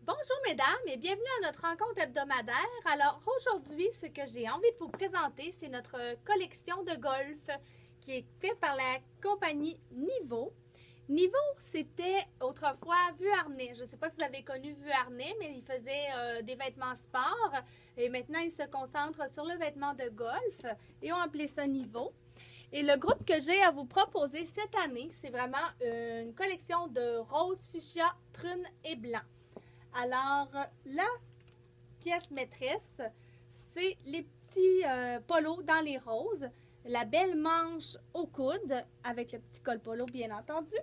Bonjour mesdames et bienvenue à notre rencontre hebdomadaire. Alors aujourd'hui, ce que j'ai envie de vous présenter, c'est notre collection de golf qui est faite par la compagnie Niveau. Niveau, c'était autrefois Vuarnet. Je ne sais pas si vous avez connu Vuarnet, mais il faisait des vêtements sport et maintenant il se concentre sur le vêtement de golf et on appelait ça Niveau. Et le groupe que j'ai à vous proposer cette année, c'est vraiment une collection de rose, fuchsia, prune et blanc. Alors, la pièce maîtresse, c'est les petits polos dans les roses, la belle manche au coude, avec le petit col polo bien entendu.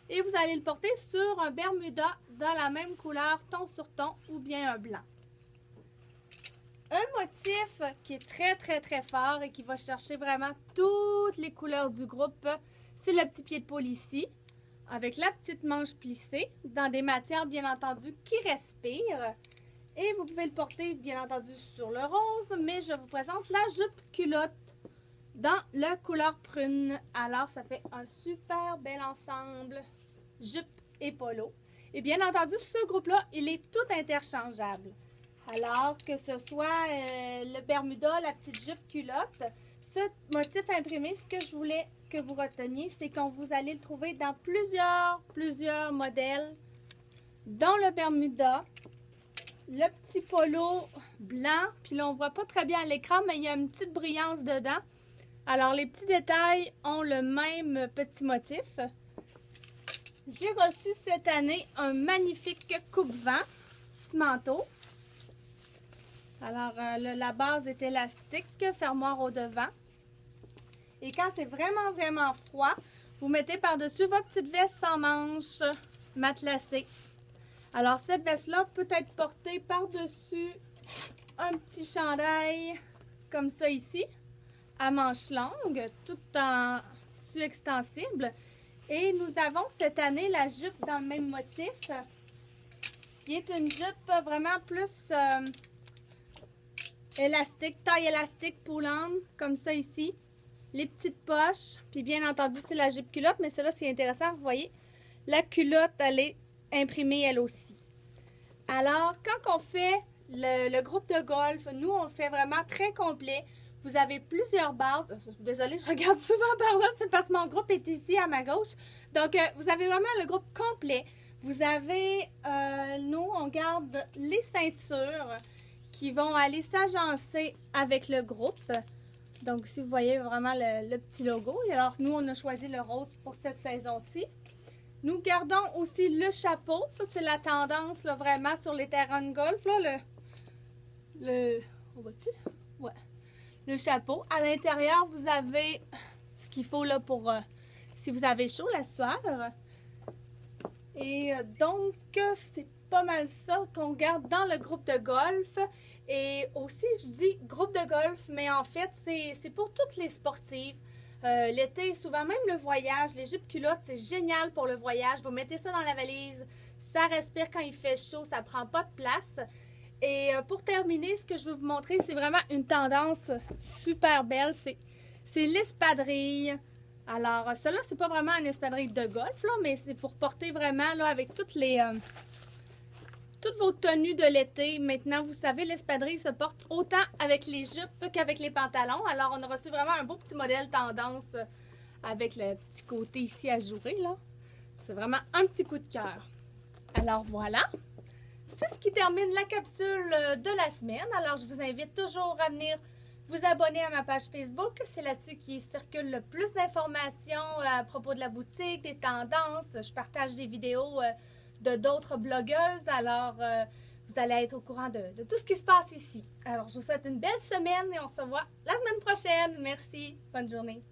Et vous allez le porter sur un bermuda dans la même couleur, ton sur ton, ou bien un blanc. Un motif qui est très fort et qui va chercher vraiment toutes les couleurs du groupe, c'est le petit pied de pôle ici, avec la petite manche plissée, dans des matières bien entendu qui respirent. Et vous pouvez le porter bien entendu sur le rose, mais je vous présente la jupe culotte dans la couleur prune. Alors ça fait un super bel ensemble, jupe et polo. Et bien entendu, ce groupe-là, il est tout interchangeable. Alors que ce soit le bermuda, la petite jupe culotte, ce motif imprimé, ce que je voulais que vous reteniez, c'est qu'on vous allez le trouver dans plusieurs modèles, dont le bermuda, le petit polo blanc, puis là on voit pas très bien à l'écran, mais il y a une petite brillance dedans. Alors les petits détails ont le même petit motif. J'ai reçu cette année un magnifique coupe-vent, petit manteau. Alors, la base est élastique, fermoir au devant. Et quand c'est vraiment froid, vous mettez par-dessus votre petite veste sans manches matelassée. Alors, cette veste-là peut être portée par-dessus un petit chandail comme ça ici, à manches longues, tout en tissu extensible. Et nous avons cette année la jupe dans le même motif, qui est une jupe vraiment plus... élastique, taille élastique poulante, comme ça ici. Les petites poches, puis bien entendu, c'est la jupe culotte, mais celle-là, c'est intéressant, vous voyez, la culotte, elle est imprimée elle aussi. Alors, quand on fait le groupe de golf, nous, on le fait vraiment très complet. Vous avez plusieurs bases. Désolée, je regarde souvent par là, c'est parce que mon groupe est ici à ma gauche. Donc, vous avez vraiment le groupe complet. Vous avez, nous, on garde les ceintures qui vont aller s'agencer avec le groupe. Donc, si vous voyez vraiment le petit logo. Et alors, nous, on a choisi le rose pour cette saison-ci. Nous gardons aussi le chapeau. Ça, c'est la tendance, là, vraiment, sur les terrains de golf. Là, on voit-tu? Ouais. Le chapeau. À l'intérieur, vous avez ce qu'il faut là pour si vous avez chaud, la sueur. Et donc, c'est pas mal ça qu'on garde dans le groupe de golf. Et aussi, je dis groupe de golf, mais en fait, c'est pour toutes les sportives. L'été, souvent même le voyage, les jupes culottes, c'est génial pour le voyage. Vous mettez ça dans la valise, ça respire quand il fait chaud, ça prend pas de place. Et pour terminer, ce que je veux vous montrer, c'est vraiment une tendance super belle. C'est l'espadrille. Alors, cela, c'est pas vraiment une espadrille de golf, là, mais c'est pour porter vraiment là, avec toutes vos tenues de l'été. Maintenant, vous savez, l'espadrille se porte autant avec les jupes qu'avec les pantalons. Alors, on a reçu vraiment un beau petit modèle tendance avec le petit côté ici ajouré, là. C'est vraiment un petit coup de cœur. Alors, voilà. C'est ce qui termine la capsule de la semaine. Alors, je vous invite toujours à venir vous abonner à ma page Facebook. C'est là-dessus qu'il circule le plus d'informations à propos de la boutique, des tendances. Je partage des vidéos de d'autres blogueuses. Alors, vous allez être au courant de tout ce qui se passe ici. Alors, je vous souhaite une belle semaine et on se voit la semaine prochaine. Merci. Bonne journée.